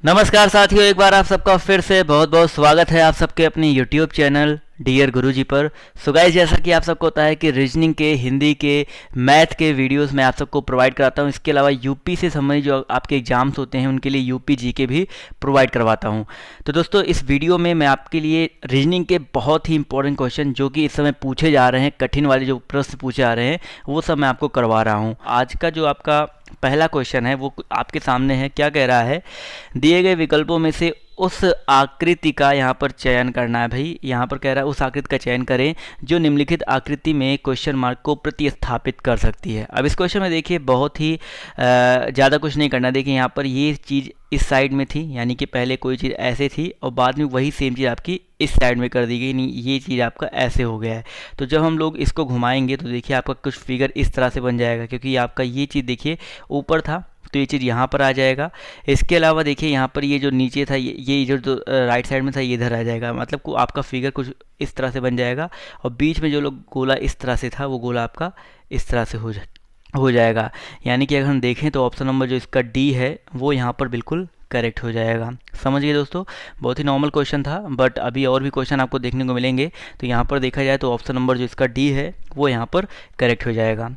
नमस्कार साथियों, एक बार आप सबका फिर से बहुत बहुत स्वागत है आप सबके अपने यूट्यूब चैनल डियर गुरुजी पर। सो गाइस, जैसा कि आप सबको होता है कि रीजनिंग के, हिंदी के, मैथ के वीडियोस मैं आप सबको प्रोवाइड कराता हूं। इसके अलावा यूपी से संबंधित जो आपके एग्जाम्स होते हैं उनके लिए यूपी जीके भी प्रोवाइड करवाता हूं। तो दोस्तों, इस वीडियो में मैं आपके लिए रीजनिंग के बहुत ही इंपॉर्टेंट क्वेश्चन जो कि इस समय पूछे जा रहे हैं, कठिन वाले जो प्रश्न पूछे जा रहे हैं वो सब मैं आपको करवा रहा हूँ। आज का जो आपका पहला क्वेश्चन है वो आपके सामने है। क्या कह रहा है, दिए गए विकल्पों में से उस आकृति का यहाँ पर चयन करना है। भाई यहाँ पर कह रहा है उस आकृति का चयन करें जो निम्नलिखित आकृति में क्वेश्चन मार्क को प्रतिस्थापित कर सकती है। अब इस क्वेश्चन में देखिए बहुत ही ज़्यादा कुछ नहीं करना। देखिए यहाँ पर ये चीज़ इस साइड में थी, यानी कि पहले कोई चीज़ ऐसे थी और बाद में वही सेम चीज़ आपकी इस साइड में कर दी गई। नहीं, ये चीज़ आपका ऐसे हो गया है। तो जब हम लोग इसको घुमाएंगे तो देखिए आपका कुछ फिगर इस तरह से बन जाएगा, क्योंकि आपका ये चीज़ देखिए ऊपर था तो ये चीज़ यहाँ पर आ जाएगा। इसके अलावा देखिए यहाँ पर ये जो नीचे था ये जो राइट साइड में था ये इधर आ जाएगा। मतलब को आपका फिगर कुछ इस तरह से बन जाएगा और बीच में जो लोग गोला इस तरह से था वो गोला आपका इस तरह से हो जाएगा। यानी कि अगर हम देखें तो ऑप्शन नंबर जो इसका डी है वो यहाँ पर बिल्कुल करेक्ट हो जाएगा। समझ गए दोस्तों, बहुत ही नॉर्मल क्वेश्चन था, बट अभी और भी क्वेश्चन आपको देखने को मिलेंगे। तो यहाँ पर देखा जाए तो ऑप्शन नंबर जो इसका डी है वो यहाँ पर करेक्ट हो जाएगा।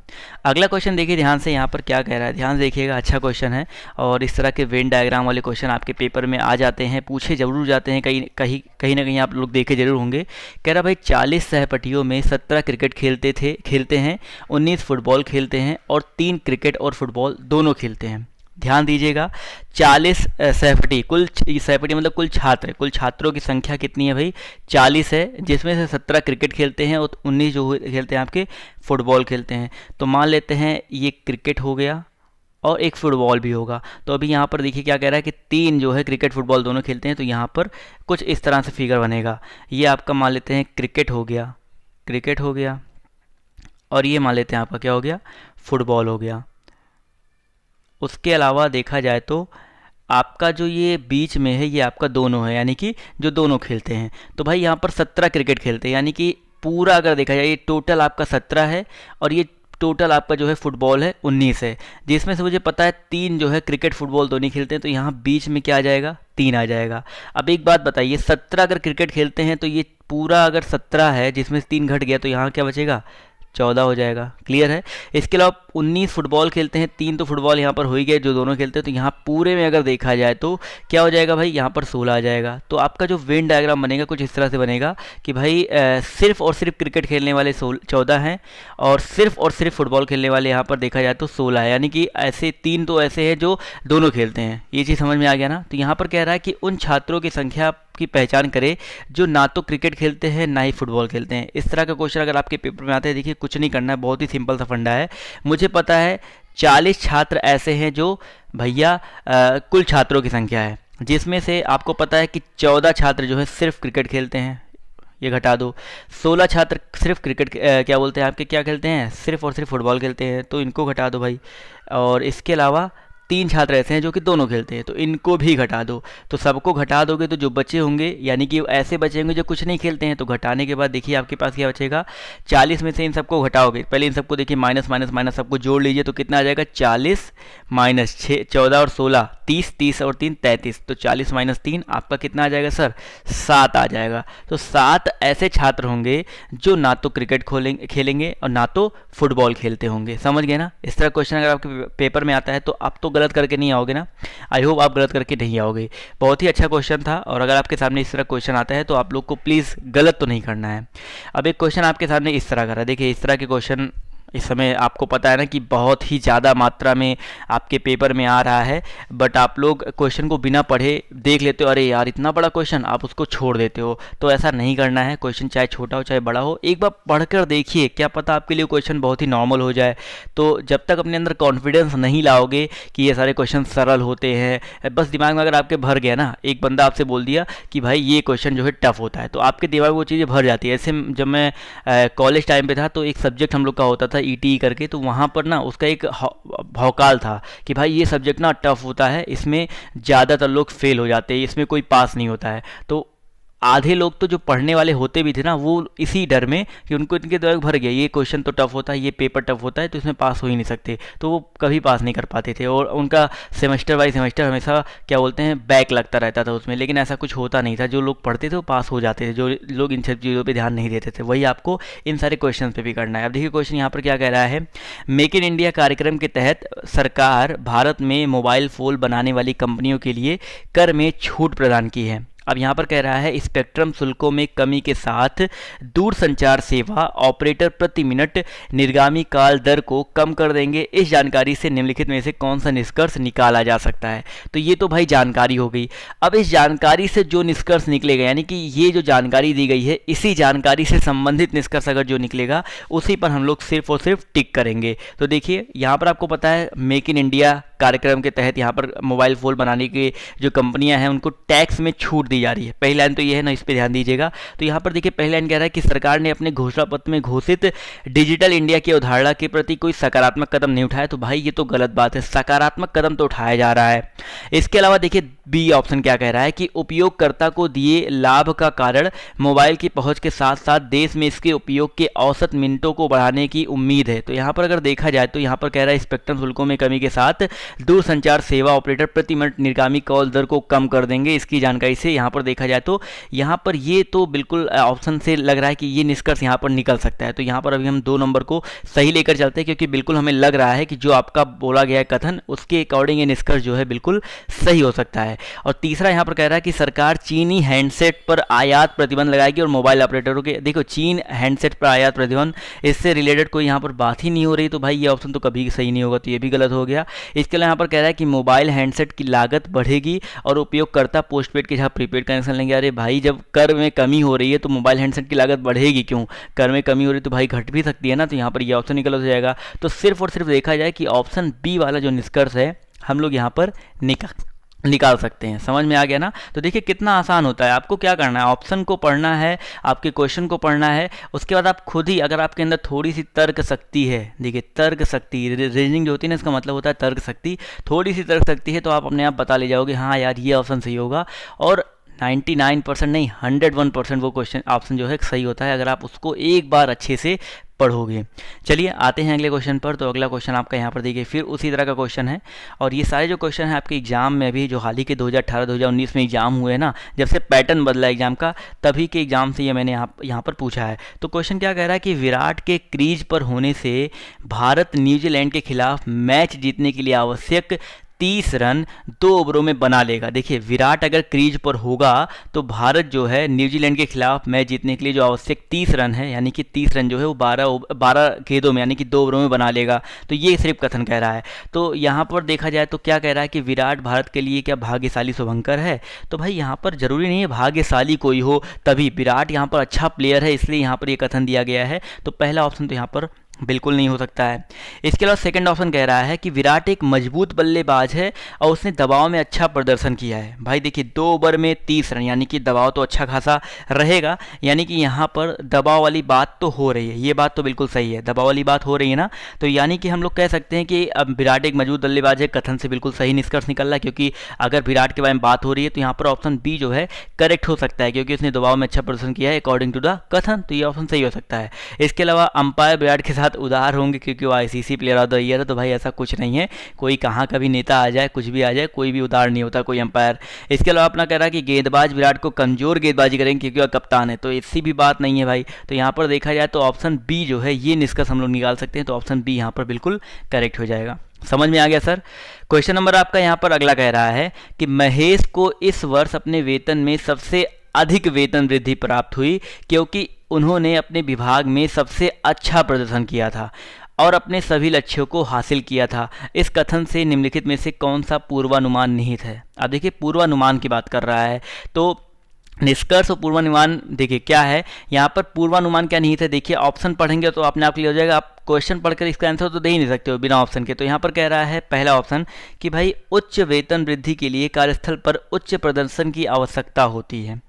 अगला क्वेश्चन देखिए ध्यान से, यहाँ पर क्या कह रहा है, ध्यान देखिएगा। अच्छा क्वेश्चन है और इस तरह के वेन डायग्राम वाले क्वेश्चन आपके पेपर में आ जाते हैं, पूछे जरूर जाते हैं, कहीं ना कहीं आप लोग देखे जरूर होंगे। कह रहा भाई 40 सहपटियों में 17 क्रिकेट खेलते हैं, 19 फुटबॉल खेलते हैं और 3 क्रिकेट और फुटबॉल दोनों खेलते हैं। ध्यान दीजिएगा, 40 सहपटी, कुल सहपटी मतलब कुल छात्रों की संख्या कितनी है भाई, 40 है, जिसमें से 17 क्रिकेट खेलते हैं और 19 जो खेलते हैं आपके फुटबॉल खेलते हैं। तो मान लेते हैं ये क्रिकेट हो गया और एक फुटबॉल भी होगा। तो अभी यहाँ पर देखिए क्या कह रहा है कि 3 जो है क्रिकेट फुटबॉल दोनों खेलते हैं। तो यहाँ पर कुछ इस तरह से फिगर बनेगा। ये आपका मान लेते हैं क्रिकेट हो गया और ये मान लेते हैं आपका क्या हो गया, फुटबॉल हो गया। उसके अलावा देखा जाए तो आपका जो ये बीच में है ये आपका दोनों है, यानी कि जो दोनों खेलते हैं। तो भाई यहाँ पर 17 क्रिकेट खेलते हैं, यानी कि पूरा अगर देखा जाए ये टोटल आपका 17 है और ये टोटल आपका जो है फुटबॉल है 19 है, जिसमें से मुझे पता है 3 जो है क्रिकेट फुटबॉल दोनों खेलते हैं। तो यहाँ बीच में क्या आ जाएगा, 3 आ जाएगा। अब एक बात बताइए, 17 अगर क्रिकेट खेलते हैं तो ये पूरा अगर 17 है जिसमें से 3 घट गया तो यहाँ क्या बचेगा, 14 हो जाएगा। क्लियर है। इसके अलावा 19 फुटबॉल खेलते हैं, 3 तो फुटबॉल यहाँ पर हो ही गए जो दोनों खेलते हैं। तो यहाँ पूरे में अगर देखा जाए तो क्या हो जाएगा भाई, यहाँ पर 16 आ जाएगा। तो आपका जो वेन डायग्राम बनेगा कुछ इस तरह से बनेगा कि भाई सिर्फ और सिर्फ क्रिकेट खेलने वाले 14 हैं और सिर्फ फुटबॉल खेलने वाले यहाँ पर देखा जाए तो 16 है। यानी कि ऐसे 3 तो ऐसे हैं जो दोनों खेलते हैं। ये चीज़ समझ में आ गया ना। तो यहाँ पर कह रहा है कि उन छात्रों की संख्या की पहचान करें जो ना तो क्रिकेट खेलते हैं ना ही फुटबॉल खेलते हैं। इस तरह का क्वेश्चन अगर आपके पेपर में आते हैं, देखिए कुछ नहीं करना है, बहुत ही सिंपल सा फंडा है। मुझे पता है 40 छात्र ऐसे हैं जो भैया कुल छात्रों की संख्या है, जिसमें से आपको पता है कि 14 छात्र जो है सिर्फ क्रिकेट खेलते हैं, ये घटा दो। 16 छात्र सिर्फ क्रिकेट क्या बोलते हैं आपके क्या खेलते हैं, सिर्फ और सिर्फ फुटबॉल खेलते हैं, तो इनको घटा दो भाई। और इसके अलावा 3 छात्र ऐसे हैं जो कि दोनों खेलते हैं, तो इनको भी घटा दो। तो सबको घटा दोगे तो जो बचे होंगे, यानी कि ऐसे बचे होंगे जो कुछ नहीं खेलते हैं, तो घटाने के बाद देखिए आपके पास क्या बचेगा, 40 में से इन सबको घटाओगे। पहले इन सबको देखिए माइनस माइनस माइनस सबको जोड़ लीजिए तो कितना आ जाएगा, 40 माइनस 6 14 और 16 30, 30 और 3 33। तो 40 माइनस 3 आपका कितना आ जाएगा सर, 7 आ जाएगा। तो 7 ऐसे छात्र होंगे जो ना तो क्रिकेट खेलेंगे और ना तो फुटबॉल खेलते होंगे। समझ गए ना। इस तरह क्वेश्चन अगर आपके पेपर में आता है तो आप तो गलत करके नहीं आओगे ना। आई होप आप गलत करके नहीं आओगे। बहुत ही अच्छा क्वेश्चन था और अगर आपके सामने इस तरह क्वेश्चन आता है तो आप लोग को प्लीज़ गलत तो नहीं करना है। अब एक क्वेश्चन आपके सामने इस तरह का रहा है। देखिए इस तरह के क्वेश्चन इस समय आपको पता है ना कि बहुत ही ज़्यादा मात्रा में आपके पेपर में आ रहा है, बट आप लोग क्वेश्चन को बिना पढ़े देख लेते हो, अरे यार इतना बड़ा क्वेश्चन, आप उसको छोड़ देते हो। तो ऐसा नहीं करना है। क्वेश्चन चाहे छोटा हो चाहे बड़ा हो, एक बार पढ़कर देखिए, क्या पता आपके लिए क्वेश्चन बहुत ही नॉर्मल हो जाए। तो जब तक अपने अंदर कॉन्फिडेंस नहीं लाओगे कि ये सारे क्वेश्चन सरल होते हैं, बस दिमाग में अगर आपके भर गया ना, एक बंदा आपसे बोल दिया कि भाई ये क्वेश्चन जो है टफ होता है, तो आपके दिमाग में वो चीज़ें भर जाती है। ऐसे जब मैं कॉलेज टाइम पे था तो एक सब्जेक्ट हम लोग का होता था ईटी करके, तो वहाँ पर ना उसका एक भौकाल था कि भाई ये सब्जेक्ट ना टफ होता है, इसमें ज़्यादातर लोग फेल हो जाते हैं, इसमें कोई पास नहीं होता है। तो आधे लोग तो जो पढ़ने वाले होते भी थे ना, वो इसी डर में कि उनको इनके दिमाग भर गया ये क्वेश्चन तो टफ होता है, ये पेपर टफ होता है, तो इसमें पास हो ही नहीं सकते, तो वो कभी पास नहीं कर पाते थे और उनका सेमेस्टर बाई सेमेस्टर हमेशा क्या बोलते हैं बैक लगता रहता था उसमें। लेकिन ऐसा कुछ होता नहीं था, जो लोग पढ़ते थे वो पास हो जाते थे, जो लोग इन सब चीज़ों पर ध्यान नहीं देते थे। वही आपको इन सारे क्वेश्चन पे भी करना है। अब देखिए क्वेश्चन यहाँ पर क्या कह रहा है, मेक इन इंडिया कार्यक्रम के तहत सरकार भारत में मोबाइल फ़ोन बनाने वाली कंपनियों के लिए कर में छूट प्रदान की है। अब यहाँ पर कह रहा है स्पेक्ट्रम शुल्कों में कमी के साथ दूरसंचार सेवा ऑपरेटर प्रति मिनट निर्गामी काल दर को कम कर देंगे। इस जानकारी से निम्नलिखित में से कौन सा निष्कर्ष निकाला जा सकता है? तो ये तो भाई जानकारी हो गई। अब इस जानकारी से जो निष्कर्ष निकलेगा, यानी कि ये जो जानकारी दी गई है, इसी जानकारी से संबंधित निष्कर्ष अगर जो निकलेगा उसी पर हम लोग सिर्फ और सिर्फ टिक करेंगे। तो देखिए यहाँ पर आपको पता है मेक इन इंडिया कार्यक्रम के तहत यहाँ पर मोबाइल फ़ोन बनाने की जो कंपनियां हैं उनको टैक्स में छूट दी जा रही है। पहली लाइन तो ये है ना, इस पे ध्यान दीजिएगा। तो यहाँ पर देखिए पहली लाइन कह रहा है कि सरकार ने अपने घोषणा पत्र में घोषित डिजिटल इंडिया की अवधारणा के प्रति कोई सकारात्मक कदम नहीं उठाया। तो भाई ये तो गलत बात है, सकारात्मक कदम तो उठाया जा रहा है। इसके अलावा देखिए बी ऑप्शन क्या कह रहा है कि उपयोगकर्ता को दिए लाभ का कारण मोबाइल की पहुंच के साथ साथ देश में इसके उपयोग के औसत मिनटों को बढ़ाने की उम्मीद है। तो यहाँ पर अगर देखा जाए तो यहाँ पर कह रहा है स्पेक्ट्रम शुल्कों में कमी के साथ दूरसंचार सेवा ऑपरेटर प्रति मिनट निर्गामी कॉल दर को कम कर देंगे। इसकी जानकारी से यहाँ पर देखा जाए तो यहाँ पर ये तो बिल्कुल ऑप्शन से लग रहा है कि ये निष्कर्ष यहाँ पर निकल सकता है। तो यहाँ पर अभी हम 2 नंबर को सही लेकर चलते हैं, क्योंकि बिल्कुल हमें लग रहा है कि जो आपका बोला गया है कथन उसके अकॉर्डिंग ये निष्कर्ष जो है बिल्कुल सही हो सकता है। और तीसरा यहाँ पर कह रहा है कि सरकार चीनी हैंडसेट पर आयात प्रतिबंध लगाएगी और मोबाइल ऑपरेटरों के, देखो चीन हैंडसेट पर आयात प्रतिबंध, इससे रिलेटेड कोई यहाँ पर बात ही नहीं हो रही। तो भाई ये ऑप्शन तो कभी सही नहीं होगा, तो ये भी गलत हो गया। इसके अलावा यहाँ पर कह रहा है कि मोबाइल हैंडसेट की लागत बढ़ेगी और उपयोगकर्ता पोस्टपेड के जहाँ प्रीपेड कनेक्शन लेंगे। अरे भाई जब कर में कमी हो रही है तो मोबाइल हैंडसेट की लागत बढ़ेगी क्यों? कर में कमी हो रही है तो भाई घट भी सकती है ना। तो यहाँ पर ये ऑप्शन निकल हो जाएगा। तो सिर्फ और सिर्फ देखा जाए कि ऑप्शन बी वाला जो निष्कर्ष है हम लोग यहाँ पर निकाल सकते हैं। समझ में आ गया ना? तो देखिए कितना आसान होता है। आपको क्या करना है, ऑप्शन को पढ़ना है, आपके क्वेश्चन को पढ़ना है, उसके बाद आप खुद ही, अगर आपके अंदर थोड़ी सी तर्क शक्ति है, देखिए तर्क शक्ति, रीजनिंग जो होती है ना इसका मतलब होता है तर्क शक्ति, थोड़ी सी तर्क शक्ति है तो आप अपने आप बता ले जाओगे हाँ यार ये ऑप्शन सही होगा। और 99% नहीं 101% वो क्वेश्चन ऑप्शन जो है सही होता है अगर आप उसको एक बार अच्छे से पढ़ोगे। चलिए आते हैं अगले क्वेश्चन पर। तो अगला क्वेश्चन आपका यहाँ पर देखिए फिर उसी तरह का क्वेश्चन है, और ये सारे जो क्वेश्चन हैं आपके एग्जाम में भी जो हाल ही के 2018-2019 में एग्जाम हुए ना, जब से पैटर्न बदला एग्जाम का, तभी के एग्जाम से ये मैंने यहाँ पर पूछा है। तो क्वेश्चन क्या कह रहा है कि विराट के क्रीज पर होने से भारत न्यूजीलैंड के खिलाफ मैच जीतने के लिए आवश्यक 30 रन 2 ओवरों में बना लेगा। देखिए विराट अगर क्रीज पर होगा तो भारत जो है न्यूजीलैंड के खिलाफ मैच जीतने के लिए जो आवश्यक 30 रन है, यानी कि 30 रन जो है वो 12 गेंदों में यानी कि 2 ओवरों में बना लेगा। तो ये सिर्फ कथन कह रहा है। तो यहाँ पर देखा जाए तो क्या कह रहा है कि विराट भारत के लिए क्या भाग्यशाली शुभंकर है? तो भाई यहाँ पर जरूरी नहीं है भाग्यशाली कोई हो तभी, विराट यहाँ पर अच्छा प्लेयर है इसलिए यहाँ पर ये कथन दिया गया है। तो पहला ऑप्शन तो यहाँ पर बिल्कुल नहीं हो सकता है। इसके अलावा सेकंड ऑप्शन कह रहा है कि विराट एक मजबूत बल्लेबाज है और उसने दबाव में अच्छा प्रदर्शन किया है। भाई देखिए 2 ओवर में 30 रन यानी कि दबाव तो अच्छा खासा रहेगा, यानी कि यहाँ पर दबाव वाली बात तो हो रही है, ये बात तो बिल्कुल सही है, दबाव वाली बात हो रही है ना। तो यानी कि हम लोग कह सकते हैं कि अब विराट एक मजबूत बल्लेबाज है, कथन से बिल्कुल सही निष्कर्ष निकल रहा है, क्योंकि अगर विराट के बारे में बात हो रही है तो यहाँ पर ऑप्शन बी जो है करेक्ट हो सकता है, क्योंकि उसने दबाव में अच्छा प्रदर्शन किया है अकॉर्डिंग टू द कथन। तो ये ऑप्शन सही हो सकता है। इसके अलावा अंपायर विराट के साथ उदार होंगे क्योंकि वो ICC player of the year है। तो भाई ऐसा कुछ नहीं है, कोई कहाँ का भी नेता आ जाए, कुछ भी आ जाए, कोई भी उदार नहीं होता कोई अंपायर। इसके अलावा अपना कह रहा है कि गेंदबाज विराट को कमजोर गेंदबाजी करेंगे क्योंकि वह कप्तान है। तो ऐसी भी बात नहीं है भाई। तो यहाँ पर देखा जाए तो ऑप्शन बी जो है ये निष्कर्ष हम लोग निकाल सकते हैं। तो ऑप्शन बी यहाँ पर बिल्कुल करेक्ट हो जाएगा। समझ में आ गया सर? क्वेश्चन नंबर आपका यहाँ पर अगला कह रहा है कि महेश को इस वर्ष अपने वेतन में सबसे अधिक वेतन वृद्धि प्राप्त हुई क्योंकि उन्होंने अपने विभाग में सबसे अच्छा प्रदर्शन किया था और अपने सभी लक्ष्यों को हासिल किया था। इस कथन से निम्नलिखित में से कौन सा पूर्वानुमान निहित है? अब देखिए पूर्वानुमान की बात कर रहा है, तो निष्कर्ष और पूर्वानुमान देखिए क्या है यहाँ पर। पूर्वानुमान क्या निहित है, देखिए ऑप्शन पढ़ेंगे तो अपने आप क्लियर हो जाएगा। आप क्वेश्चन पढ़कर इसका आंसर तो दे ही नहीं सकते हो बिना ऑप्शन के। तो यहाँ पर कह रहा है पहला ऑप्शन कि भाई उच्च वेतन वृद्धि के लिए कार्यस्थल पर उच्च प्रदर्शन की आवश्यकता होती है।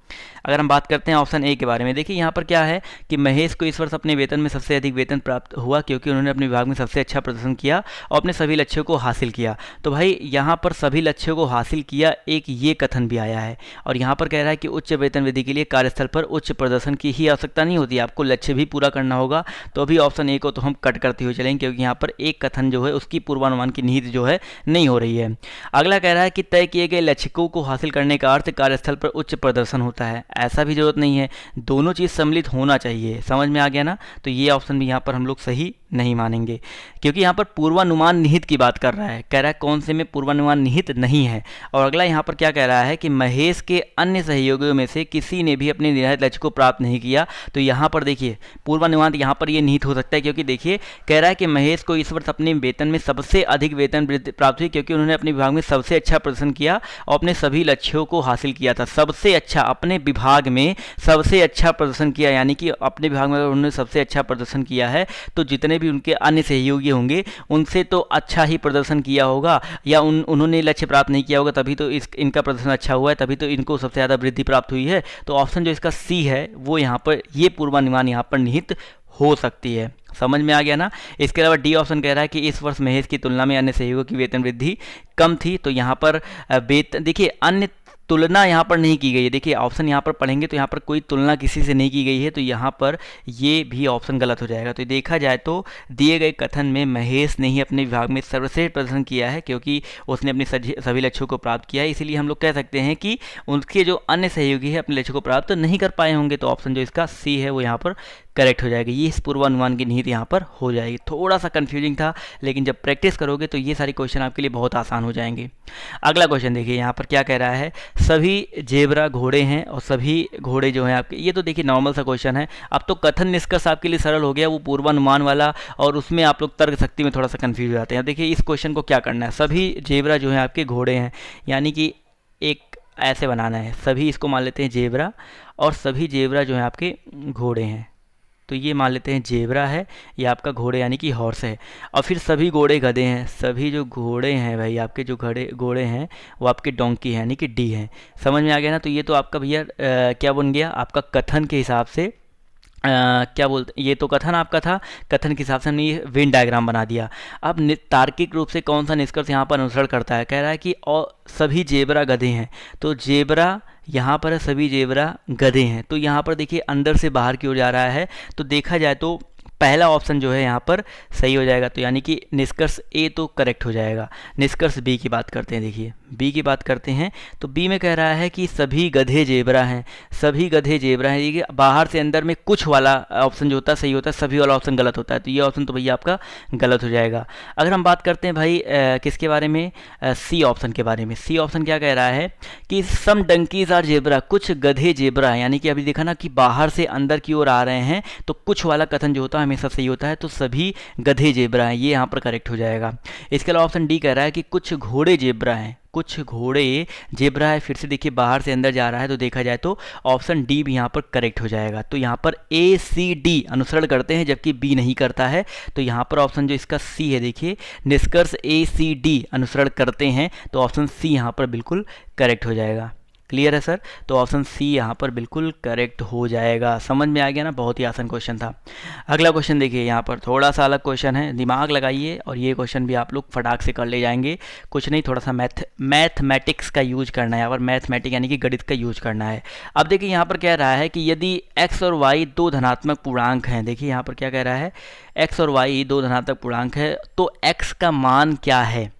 अगर हम बात करते हैं ऑप्शन ए के बारे में, देखिए यहाँ पर क्या है कि महेश को इस वर्ष अपने वेतन में सबसे अधिक वेतन प्राप्त हुआ क्योंकि उन्होंने अपने विभाग में सबसे अच्छा प्रदर्शन किया और अपने सभी लक्ष्यों को हासिल किया। तो भाई यहाँ पर सभी लक्ष्यों को हासिल किया एक ये कथन भी आया है, और यहाँ पर कह रहा है कि उच्च वेतन वृद्धि के लिए कार्यस्थल पर उच्च प्रदर्शन की ही आवश्यकता नहीं होती, आपको लक्ष्य भी पूरा करना होगा। तो अभी ऑप्शन ए को तो हम कट करते हुए चलेंगे क्योंकि यहाँ पर एक कथन जो है उसकी पूर्वानुमान की निहित जो है नहीं हो रही है। अगला कह रहा है कि तय किए गए लक्ष्यों को हासिल करने का अर्थ कार्यस्थल पर उच्च प्रदर्शन होता है, ऐसा भी जरूरत नहीं है, दोनों चीज़ सम्मिलित होना चाहिए। समझ में आ गया ना? तो ये ऑप्शन भी यहाँ पर हम लोग सही नहीं मानेंगे क्योंकि यहाँ पर पूर्वानुमान निहित की बात कर रहा है, कह रहा है कौन से में पूर्वानुमान निहित नहीं है। और अगला यहाँ पर क्या कह रहा है कि महेश के अन्य सहयोगियों में से किसी ने भी अपने निर्धारित लक्ष्य को प्राप्त नहीं किया। तो यहाँ पर देखिए पूर्वानुमान यहाँ पर ये निहित हो सकता है क्योंकि देखिए कह रहा है कि महेश को इस वर्ष अपने वेतन में सबसे अधिक वेतन वृद्धि प्राप्त हुई क्योंकि उन्होंने अपने विभाग में सबसे अच्छा प्रदर्शन किया और अपने सभी लक्ष्यों को हासिल किया था। सबसे अच्छा, अपने विभाग में सबसे अच्छा प्रदर्शन किया, यानी कि अपने विभाग में अगर उन्होंने सबसे अच्छा प्रदर्शन किया है तो जितने भी उनके अन्य सहयोगी होंगे उनसे तो अच्छा ही प्रदर्शन किया होगा, या उन्होंने लक्ष्य प्राप्त नहीं किया होगा तभी तो इनका प्रदर्शन अच्छा हुआ है, तभी तो इनको सबसे ज़्यादा वृद्धि प्राप्त हुई है। तो ऑप्शन जो इसका सी है वो यहाँ पर ये पूर्वानुमान यहाँ पर निहित हो सकती है। समझ में आ गया ना? इसके अलावा डी ऑप्शन कह रहा है कि इस वर्ष महेश की तुलना में अन्य सहयोगियों की वेतन वृद्धि कम थी। तो यहाँ पर वेतन देखिए अन्य तुलना यहाँ पर नहीं की गई है। देखिए ऑप्शन यहाँ पर पढ़ेंगे तो यहाँ पर कोई तुलना किसी से नहीं की गई है, तो यहाँ पर ये भी ऑप्शन गलत हो जाएगा। तो देखा जाए तो दिए गए कथन में महेश ने ही अपने विभाग में सर्वश्रेष्ठ प्रदर्शन किया है क्योंकि उसने अपने सभी लक्ष्यों को प्राप्त किया है, इसीलिए हम लोग कह सकते हैं कि उनके जो अन्य सहयोगी है अपने लक्ष्य को प्राप्त नहीं कर पाए होंगे। तो ऑप्शन जो इसका सी है वो यहाँ पर करेक्ट हो जाएगी। ये इस पूर्वानुमान की निहित यहाँ पर हो जाएगी। थोड़ा सा कन्फ्यूजिंग था लेकिन जब प्रैक्टिस करोगे तो ये सारे क्वेश्चन आपके लिए बहुत आसान हो जाएंगे। अगला क्वेश्चन देखिए यहाँ पर क्या कह रहा है, सभी जेब्रा घोड़े हैं और सभी घोड़े जो हैं आपके, ये तो देखिए नॉर्मल सा क्वेश्चन है। अब तो कथन निष्कर्ष आपके लिए सरल हो गया, वो पूर्वानुमान वाला और उसमें आप लोग तर्क शक्ति में थोड़ा सा कन्फ्यूज हो जाते हैं। देखिए इस क्वेश्चन को क्या करना है, सभी जेब्रा जो हैं आपके घोड़े हैं, यानी कि एक ऐसे बनाना है, सभी इसको मान लेते हैं जेब्रा और सभी जेब्रा जो हैं आपके घोड़े हैं। तो ये मान लेते हैं जेब्रा है, ये आपका घोड़े यानी कि हॉर्स है, और फिर सभी घोड़े गधे हैं। सभी जो घोड़े हैं भाई आपके जो घोड़े हैं वो आपके डोंकी है यानी कि डी हैं। समझ में आ गया ना? तो ये तो आपका भैया क्या बन गया आपका कथन के हिसाब से क्या बोलते, ये तो कथन आपका था, कथन के हिसाब से हमने ये वेन डायग्राम बना दिया। अब तार्किक रूप से कौन सा निष्कर्ष यहाँ पर अनुसरण करता है, कह रहा है कि और सभी जेब्रा गधे हैं। तो जेब्रा यहाँ पर है, सभी जेब्रा गधे हैं, तो यहाँ पर देखिए अंदर से बाहर की ओर जा रहा है। तो देखा जाए तो पहला ऑप्शन जो है यहाँ पर सही हो जाएगा, तो यानी कि निष्कर्ष ए तो करेक्ट हो जाएगा। निष्कर्ष बी की बात करते हैं, देखिए बी की बात करते हैं तो बी में कह रहा है कि सभी गधे जेब्रा हैं, सभी गधे जेब्रा हैं। देखिए बाहर से अंदर में कुछ वाला ऑप्शन जो होता है सही होता है, सभी वाला ऑप्शन गलत होता है, तो ये ऑप्शन तो भैया आपका गलत हो जाएगा। अगर हम बात करते हैं भाई किसके बारे में, सी ऑप्शन के बारे में। सी ऑप्शन क्या कह रहा है कि सम डंकीज आर जेब्रा, कुछ गधे जेब्रा हैं, यानी कि अभी देखा ना कि बाहर से अंदर की ओर आ रहे हैं, तो कुछ वाला कथन जो होता है हमेशा सही होता है, तो सभी गधे जेब्रा हैं, ये यहाँ पर करेक्ट हो जाएगा। इसके अलावा ऑप्शन डी कह रहा है कि कुछ घोड़े जेब्रा हैं, कुछ घोड़े जेब्रा है, फिर से देखिए बाहर से अंदर जा रहा है, तो देखा जाए तो ऑप्शन डी भी यहाँ पर करेक्ट हो जाएगा। तो यहाँ पर ए सी डी अनुसरण करते हैं जबकि बी नहीं करता है, तो यहाँ पर ऑप्शन जो इसका सी है, देखिए निष्कर्ष ए सी डी अनुसरण करते हैं, तो ऑप्शन सी यहाँ पर बिल्कुल करेक्ट हो जाएगा। क्लियर है सर? तो ऑप्शन सी यहाँ पर बिल्कुल करेक्ट हो जाएगा। समझ में आ गया ना? बहुत ही आसान क्वेश्चन था। अगला क्वेश्चन देखिए, यहाँ पर थोड़ा सा अलग क्वेश्चन है, दिमाग लगाइए और ये क्वेश्चन भी आप लोग फटाक से कर ले जाएंगे। कुछ नहीं, थोड़ा सा मैथमेटिक्स का यूज करना है, यहाँ पर मैथमेटिक्स यानी कि गणित का यूज करना है। अब देखिए यहाँ पर कह रहा है कि यदि x और y दो धनात्मक पूर्णांक हैं, देखिए यहाँ पर क्या कह रहा है, x और y दो धनात्मक पूर्णांक है तो x का मान क्या है।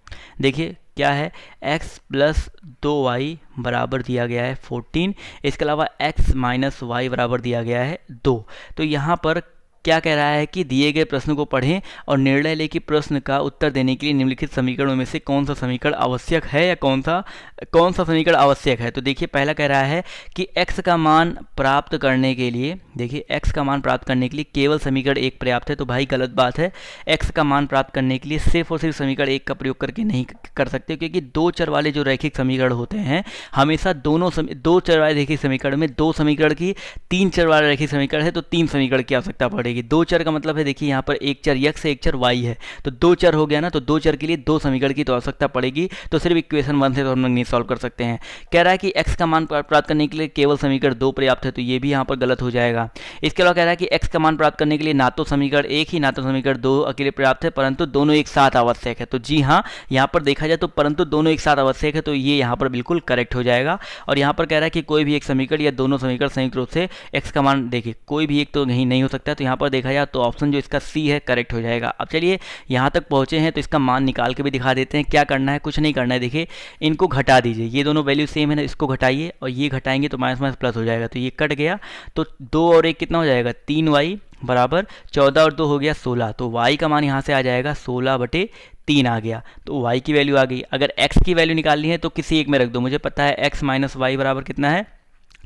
देखिए क्या है, x प्लस 2y बराबर दिया गया है 14, इसके अलावा x माइनस वाई बराबर दिया गया है 2। तो यहाँ पर क्या कह रहा है कि दिए गए प्रश्न को पढ़ें और निर्णय लें कि प्रश्न का उत्तर देने के लिए निम्नलिखित समीकरणों में से कौन सा समीकरण आवश्यक है या कौन सा समीकरण आवश्यक है। तो देखिए पहला कह रहा है कि x का मान प्राप्त करने के लिए, देखिए x का मान प्राप्त करने के लिए केवल समीकरण 1 पर्याप्त है, तो भाई गलत बात है। x का मान प्राप्त करने के लिए सिर्फ और सिर्फ समीकरण 1 का प्रयोग करके नहीं कर सकते, क्योंकि दो चर वाले जो रैखिक समीकरण होते हैं हमेशा दो चर वाले रैखिक समीकरण में दो समीकरण की, तीन चर वाला रैखिक समीकरण है तो तीन समीकरण की आवश्यकता पड़ेगी। पड़ेगी। दो चर का मतलब है, देखिए यहाँ पर एक चर x है, एक चर y है, तो दो चर हो गया ना, तो दो चर के लिए दो समीकरण की तो आवश्यकता पड़ेगी। तो सिर्फ इक्वेशन 1 से तो हम लोग नहीं सॉल्व कर सकते हैं। कह रहा है कि x का मान प्राप्त करने के लिए केवल समीकरण 2 पर्याप्त है, तो ये भी यहाँ पर गलत हो जाएगा। इसके अलावा कह रहा है कि x का मान प्राप्त करने के लिए ना तो समीकरण 1 ही ना तो समीकरण 2 अकेले पर्याप्त है, परंतु दोनों एक साथ आवश्यक है। तो जी हाँ, यहाँ पर देखा जाए तो परंतु दोनों एक साथ आवश्यक है, तो ये यहाँ पर बिल्कुल करेक्ट हो जाएगा। और यहाँ पर कह रहा है कि कोई भी एक समीकरण या दोनों समीकरण संयुक्त रूप से x का मान, देखिए कोई भी एक तो नहीं हो सकता है, तो यहाँ पर देखा जाए तो ऑप्शन जो इसका सी है करेक्ट हो जाएगा। अब चलिए यहाँ तक पहुँचे हैं तो इसका मान निकाल के भी दिखा देते हैं। क्या करना है, कुछ नहीं करना है, देखिए इनको घटा दीजिए, ये दोनों वैल्यू सेम है ना, इसको घटाइए और ये घटाएंगे तो माइनस माइनस प्लस हो जाएगा, तो ये कट गया। तो 2 और 1 कितना हो जाएगा, 3y बराबर 14 और 2 हो गया 16। तो y का मान यहाँ से आ जाएगा 16/3 आ गया, तो y की वैल्यू आ गई। अगर x की वैल्यू निकालनी है तो किसी एक में रख दो, मुझे पता है x माइनस वाई बराबर कितना है,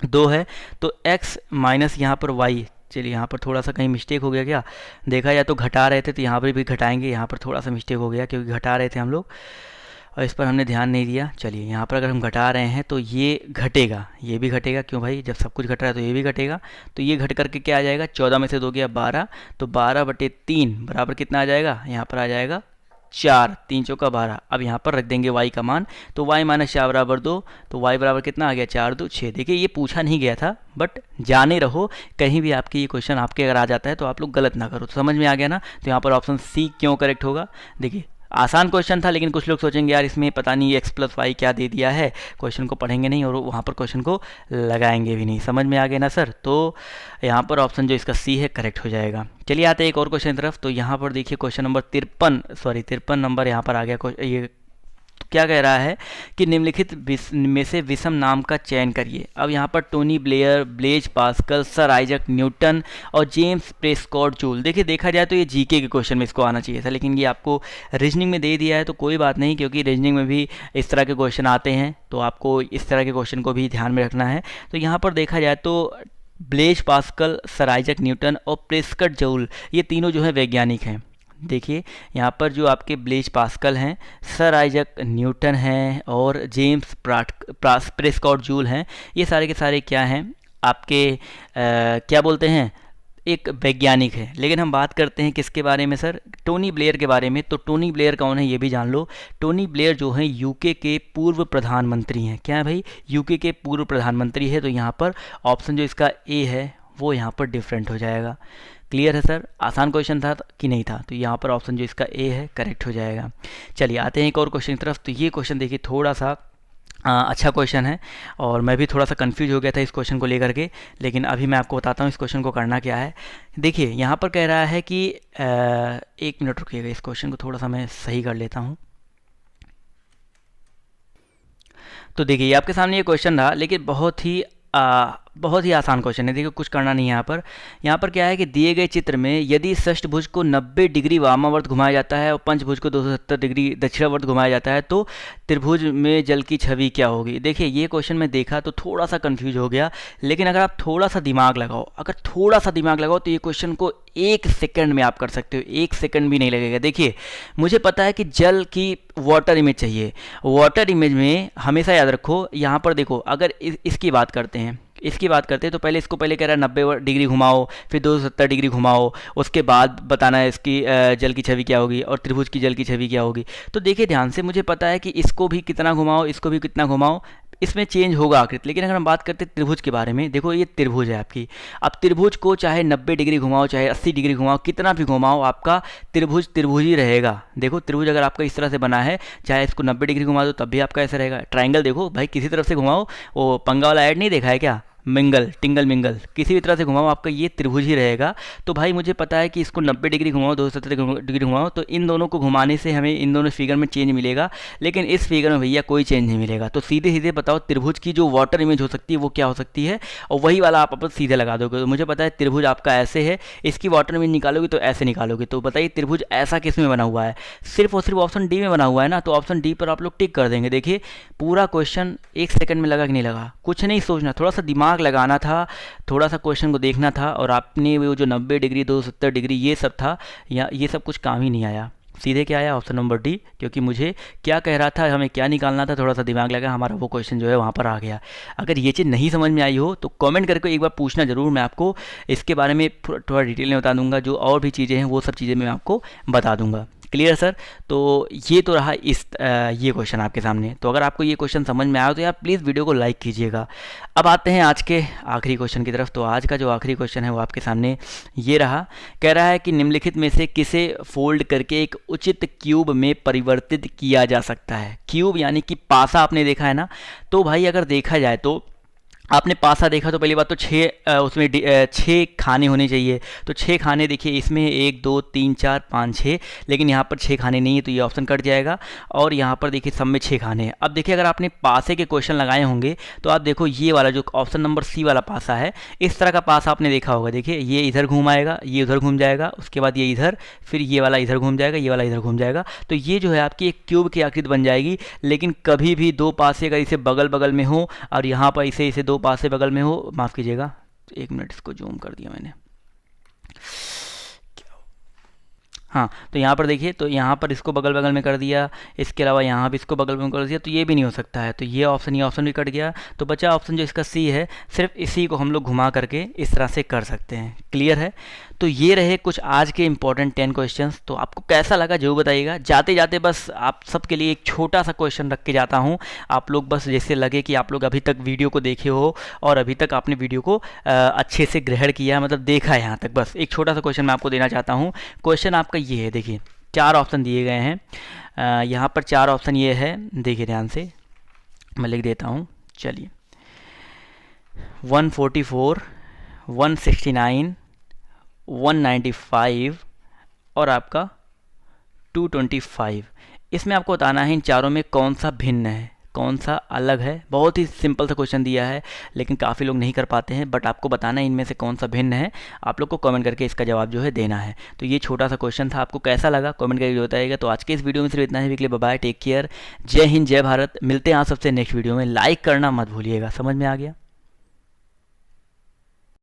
2 है, तो x माइनस यहाँ पर y, चलिए यहाँ पर थोड़ा सा कहीं मिस्टेक हो गया, क्या देखा जाए तो घटा रहे थे तो यहाँ पर भी घटाएंगे, यहाँ पर थोड़ा सा मिस्टेक हो गया क्योंकि घटा रहे थे हम लोग और इस पर हमने ध्यान नहीं दिया। चलिए यहाँ पर अगर हम घटा रहे हैं तो ये घटेगा, ये भी घटेगा, क्यों भाई, जब सब कुछ घट रहा है तो ये भी घटेगा। तो ये घट करके क्या आ जाएगा, 14 में से 2 गया 12, तो 12/3 बराबर कितना आ जाएगा, यहाँ पर आ जाएगा 4, 3 चौका 12। अब यहाँ पर रख देंगे y का मान, तो y माइनस 4 बराबर 2, तो y बराबर कितना आ गया, 4 2 6। देखिए ये पूछा नहीं गया था, बट जाने रहो, कहीं भी आपके ये क्वेश्चन आपके अगर आ जाता है तो आप लोग गलत ना करो। तो समझ में आ गया ना, तो यहाँ पर ऑप्शन सी क्यों करेक्ट होगा। देखिए आसान क्वेश्चन था, लेकिन कुछ लोग सोचेंगे यार इसमें पता नहीं x + y क्या दे दिया है, क्वेश्चन को पढ़ेंगे नहीं और वहाँ पर क्वेश्चन को लगाएंगे भी नहीं। समझ में आ गया ना सर, तो यहाँ पर ऑप्शन जो इसका सी है करेक्ट हो जाएगा। चलिए आते हैं एक और क्वेश्चन की तरफ। तो यहाँ पर देखिए क्वेश्चन नंबर 53 नंबर यहाँ पर आ गया। ये क्या कह रहा है कि निम्नलिखित में से विषम नाम का चयन करिए। अब यहाँ पर Tony Blair, Blaise Pascal, sir Isaac Newton और जेम्स प्रेस्कॉट जूल। देखिए देखा जाए तो ये जीके के क्वेश्चन में इसको आना चाहिए था, लेकिन ये आपको रीजनिंग में दे दिया है, तो कोई बात नहीं, क्योंकि रीजनिंग में भी इस तरह के क्वेश्चन आते हैं, तो आपको इस तरह के क्वेश्चन को भी ध्यान में रखना है। तो यहाँ पर देखा जाए तो Blaise Pascal, sir Isaac Newton और प्रेस्कॉट जूल, ये तीनों जो है वैज्ञानिक हैं। देखिए यहाँ पर जो आपके ब्लेज पास्कल हैं, सर आइजक न्यूटन हैं और जेम्स प्रेस्कॉट जूल हैं, ये सारे के सारे क्या हैं, आपके क्या बोलते हैं, एक वैज्ञानिक है। लेकिन हम बात करते हैं किसके बारे में सर, टोनी ब्लेयर के बारे में। तो टोनी ब्लेयर कौन है ये भी जान लो। टोनी ब्लेयर जो हैं यूके के पूर्व प्रधानमंत्री हैं। क्या है भाई, यूके के पूर्व प्रधानमंत्री है। तो यहाँ पर ऑप्शन जो इसका ए है वो यहाँ पर डिफरेंट हो जाएगा। क्लियर है सर, आसान क्वेश्चन था कि नहीं था, तो यहाँ पर ऑप्शन जो इसका ए है करेक्ट हो जाएगा। चलिए आते हैं एक और क्वेश्चन की तरफ। तो ये क्वेश्चन देखिए थोड़ा सा अच्छा क्वेश्चन है और मैं भी थोड़ा सा कंफ्यूज हो गया था इस क्वेश्चन को लेकर के, लेकिन अभी मैं आपको बताता हूँ इस क्वेश्चन को करना क्या है। देखिए यहाँ पर कह रहा है कि 1 मिनट रुकिएगा, इस क्वेश्चन को थोड़ा सा मैं सही कर लेता हूँ। तो देखिए ये आपके सामने ये क्वेश्चन रहा, लेकिन बहुत ही आसान क्वेश्चन है। देखिए कुछ करना नहीं है यहाँ पर क्या है कि दिए गए चित्र में यदि षष्ठभुज को 90 डिग्री वामावर्त घुमाया जाता है और पंचभुज को 270 डिग्री दक्षिणावर्त घुमाया जाता है तो त्रिभुज में जल की छवि क्या होगी। देखिए ये क्वेश्चन मैं देखा तो थोड़ा सा कंफ्यूज हो गया, लेकिन अगर आप थोड़ा सा दिमाग लगाओ तो ये क्वेश्चन को 1 सेकंड में आप कर सकते हो, 1 सेकंड भी नहीं लगेगा। देखिए मुझे पता है कि जल की वाटर इमेज चाहिए, वाटर इमेज में हमेशा याद रखो, यहाँ पर देखो अगर इसकी बात करते हैं तो पहले इसको कह रहा है 90 डिग्री घुमाओ, फिर 270 डिग्री घुमाओ, उसके बाद बताना है इसकी जल की छवि क्या होगी और त्रिभुज की जल की छवि क्या होगी। तो देखिए ध्यान से, मुझे पता है कि इसको भी कितना घुमाओ, इसको भी कितना घुमाओ, इसमें चेंज होगा आकृति। लेकिन अगर हम बात करते हैं त्रिभुज के बारे में, देखो ये त्रिभुज है आपकी। अब त्रिभुज को चाहे 90 डिग्री घुमाओ, चाहे 80 डिग्री घुमाओ, कितना भी घुमाओ, आपका त्रिभुज ही रहेगा। देखो त्रिभुज अगर आपका इस तरह से बना है, चाहे इसको 90 डिग्री घुमा दो तब भी आपका ऐसा रहेगा। ट्राइंगल देखो भाई, किसी तरफ से घुमाओ, वो पंगा वाला ऐड नहीं देखा है क्या, टिंगल मिंगल, किसी भी तरह से घुमाओ आपका ये त्रिभुज ही रहेगा। तो भाई मुझे पता है कि इसको 90 डिग्री घुमाओ, 270 डिग्री घुमाओ, तो इन दोनों को घुमाने से हमें इन दोनों फिगर में चेंज मिलेगा, लेकिन इस फिगर में भैया कोई चेंज नहीं मिलेगा। तो सीधे सीधे बताओ त्रिभुज की जो वाटर इमेज हो सकती है वो क्या हो सकती है, और वही वाला आप सीधे लगा दोगे। तो मुझे पता है त्रिभुज आपका ऐसे है, इसकी वाटर इमेज निकालोगे तो ऐसे निकालोगे। तो बताइए त्रिभुज ऐसा किस में बना हुआ है, सिर्फ और सिर्फ ऑप्शन डी में बना हुआ है ना, तो ऑप्शन डी पर आप लोग टिक कर देंगे। देखिए पूरा क्वेश्चन 1 सेकंड में लगा कि नहीं लगा, कुछ नहीं सोचना, थोड़ा सा दिमाग लगाना था, थोड़ा सा क्वेश्चन को देखना था, और आपने वो जो 90 डिग्री 270 डिग्री ये सब था, या ये सब कुछ काम ही नहीं आया। सीधे क्या आया, ऑप्शन नंबर डी, क्योंकि मुझे क्या कह रहा था, हमें क्या निकालना था, थोड़ा सा दिमाग लगा, हमारा वो क्वेश्चन जो है वहाँ पर आ गया। अगर ये चीज़ नहीं समझ में आई हो तो कमेंट करके एक बार पूछना ज़रूर, मैं आपको इसके बारे में थोड़ा डिटेल में बता दूंगा, जो और भी चीज़ें हैं वो सब चीज़ें मैं आपको बता दूंगा। Clear sir? तो ये तो रहा ये क्वेश्चन आपके सामने। तो अगर आपको ये क्वेश्चन समझ में आया तो यार प्लीज़ वीडियो को लाइक कीजिएगा। अब आते हैं आज के आखिरी क्वेश्चन की तरफ। तो आज का जो आखिरी क्वेश्चन है वो आपके सामने ये रहा। कह रहा है कि निम्नलिखित में से किसे फोल्ड करके एक उचित क्यूब में परिवर्तित किया जा सकता है। क्यूब यानी कि पासा आपने देखा है ना, तो भाई अगर देखा जाए तो आपने पासा देखा तो पहली बात तो उसमें 6 खाने होने चाहिए। तो 6 खाने देखिए इसमें 1 2 3 4 5 6, लेकिन यहाँ पर 6 खाने नहीं है तो ये ऑप्शन कट जाएगा। और यहाँ पर देखिए सब में 6 खाने हैं। अब देखिए अगर आपने पासे के क्वेश्चन लगाए होंगे तो आप देखो ये वाला जो ऑप्शन नंबर सी वाला पासा है, इस तरह का पासा आपने देखा होगा। देखिए ये इधर घूम आएगा, ये उधर घूम जाएगा, उसके बाद ये इधर, फिर ये वाला इधर घूम जाएगा, ये वाला इधर घूम जाएगा। तो ये जो है आपकी एक क्यूब की आकृति बन जाएगी। लेकिन कभी भी 2 पासे अगर इसे बगल बगल में हो और यहाँ पर इसे 2 पासे बगल में हो, माफ़ कीजिएगा 1 मिनट, इसको जूम कर दिया मैंने। हाँ, तो यहाँ पर देखिए, तो यहाँ पर इसको बगल बगल में कर दिया, इसके अलावा यहाँ भी इसको बगल में कर दिया, तो ये भी नहीं हो सकता है। तो ये ऑप्शन भी कट गया। तो बचा ऑप्शन जो इसका सी है, सिर्फ इसी को हम लोग घुमा करके इस तरह से कर सकते हैं। क्लियर है? तो ये रहे कुछ आज के इंपॉर्टेंट 10 क्वेश्चंस। तो आपको कैसा लगा जरूर बताइएगा। जाते जाते बस आप सबके लिए एक छोटा सा क्वेश्चन रख के जाता हूँ। आप लोग बस जैसे लगे कि आप लोग अभी तक वीडियो को देखे हो और अभी तक आपने वीडियो को अच्छे से ग्रहण किया, मतलब देखा है यहाँ तक। बस एक छोटा सा क्वेश्चन मैं आपको देना चाहता हूँ। क्वेश्चन आपका ये है, देखिए 4 ऑप्शन दिए गए हैं। यहाँ पर 4 ऑप्शन ये है, देखिए ध्यान से, मैं लिख देता हूँ। चलिए 144, 169, 195 और आपका 225। इसमें आपको बताना है इन चारों में कौन सा भिन्न है, कौन सा अलग है। बहुत ही सिंपल सा क्वेश्चन दिया है, लेकिन काफ़ी लोग नहीं कर पाते हैं। बट आपको बताना है इनमें से कौन सा भिन्न है। आप लोग को कमेंट करके इसका जवाब जो है देना है। तो ये छोटा सा क्वेश्चन था, आपको कैसा लगा कमेंट करके बताइएगा। तो आज के इस वीडियो में सिर्फ इतना ही। बाय बाय, टेक केयर, जय हिंद, जय भारत। मिलते हैं आप सबसे नेक्स्ट वीडियो में। लाइक करना मत भूलिएगा। समझ में आ गया?